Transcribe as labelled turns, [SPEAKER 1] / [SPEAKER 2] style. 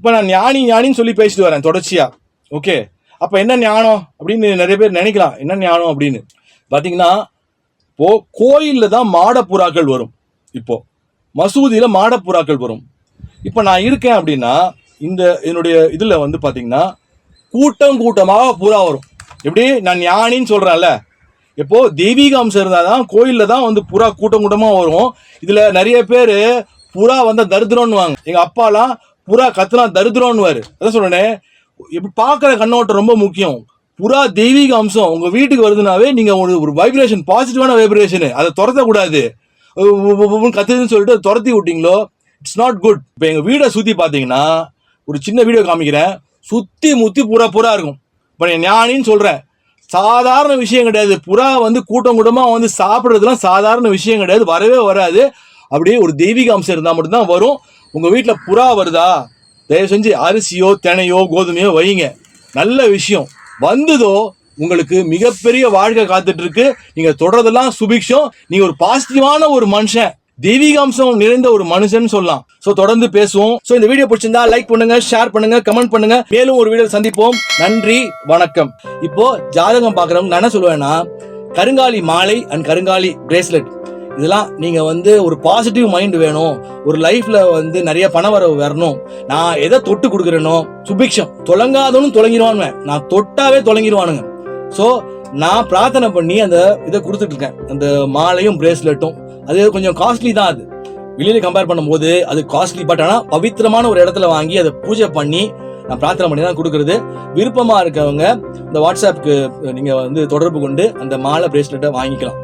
[SPEAKER 1] இப்போ நான் ஞானின்னு சொல்லி பேசிட்டு வரேன் தொடர்ச்சியா. ஓகே, அப்போ என்ன ஞானம் அப்படின்னு நிறைய பேர் நினைக்கலாம். என்ன ஞானம் அப்படின்னு பார்த்தீங்கன்னா, இப்போ கோயிலில் தான் மாடப்புறாக்கள் வரும், இப்போ மசூதியில் மாடப்புறாக்கள் வரும். இப்போ நான் இருக்கேன் அப்படின்னா இந்த என்னுடைய இதில் வந்து பார்த்தீங்கன்னா கூட்டமாக புறா வரும். எப்படி நான் ஞானின்னு சொல்கிறேன்ல, இப்போ தெய்வீக அம்சம் இருந்தால் தான் கோயிலில் தான் வந்து புறா கூட்டமாக வரும். இதில் நிறைய பேர் புறா வந்தால் தரித்திரம்னுவாங்க. எங்கள் அப்பாலாம் புறா கத்துனா தரித்திரம்னுவார். அதான் சொல்கிறேனே, இப்படி பார்க்குற கண்ணோட்டம் ரொம்ப முக்கியம். புறா தெய்வீக அம்சம் உங்கள் வீட்டுக்கு வருதுனாவே நீங்கள் ஒரு வைப்ரேஷன், பாசிட்டிவான வைப்ரேஷனு, அதை துரத்தக்கூடாது. கத்துதுன்னு சொல்லிட்டு துரத்தி விட்டீங்களோ இட்ஸ் நாட் குட். இப்போ எங்கள் வீடை சுற்றி பார்த்தீங்கன்னா, ஒரு சின்ன வீடியோ காமிக்கிறேன், சுற்றி முற்றி புறா இருக்கும். இப்போ நான் ஞானின்னு சொல்கிறேன், சாதாரண விஷயம் கிடையாது. புறா வந்து கூட்டமாக வந்து சாப்பிட்றதுலாம் சாதாரண விஷயம் கிடையாது, வரவே வராது. அப்படியே ஒரு தெய்வீக அம்சம் இருந்தால் மட்டும்தான் வரும். உங்கள் வீட்டில் புறா வருதா, தயவு செஞ்சு அரிசியோ தினையோ கோதுமையோ வைங்க, நல்ல விஷயம். வந்ததோ உங்களுக்கு மிகப்பெரிய வாழ்க்கை காத்துட்டு இருக்கு. நீங்கள் தொடர்றதெல்லாம் சுபிக்ஷம். நீங்கள் ஒரு பாசிட்டிவான ஒரு மனுஷன், தெய்வீக அம்சம் நிறைந்த ஒரு மனுஷன் சொல்லலாம். ஸோ தொடர்ந்து பேசுவோம். ஸோ இந்த வீடியோ பிடிச்சிருந்தா லைக் பண்ணுங்க, ஷேர் பண்ணுங்க, கமெண்ட் பண்ணுங்க. மேலும் ஒரு வீடியோ சந்திப்போம். நன்றி, வணக்கம். இப்போ ஜாதகம் பார்க்குறவங்க நான் என்ன சொல்லுவேன்னா, கருங்காலி மாலை அண்ட் கருங்காலி பிரேஸ்லெட் இதெல்லாம் நீங்கள் வந்து ஒரு பாசிட்டிவ் மைண்ட் வேணும், ஒரு லைஃப்ல வந்து நிறைய பண வரவு வரணும், நான் எதை தொட்டு கொடுக்குறேனோ சுபிக்ஷம், தொலங்காதவனும் தொலங்கிடுவானுங்க, நான் தொட்டாவே தொலங்கிடுவானுங்க. ஸோ நான் பிரார்த்தனை பண்ணி அந்த இதை கொடுத்துட்டு இருக்கேன், அந்த மாலையும் பிரேஸ்லெட்டும். அது கொஞ்சம் காஸ்ட்லி தான், அது வெளியில கம்பேர் பண்ணும்போது அது காஸ்ட்லி. பட் ஆனால் பவித்திரமான ஒரு இடத்துல வாங்கி அதை பூஜை பண்ணி நான் பிரார்த்தனை பண்ணி தான் கொடுக்கறது. விருப்பமா இருக்கவங்க இந்த வாட்ஸ்அப்புக்கு நீங்க வந்து தொடர்பு கொண்டு அந்த மாலை பிரேஸ்லெட்டை வாங்கிக்கலாம்.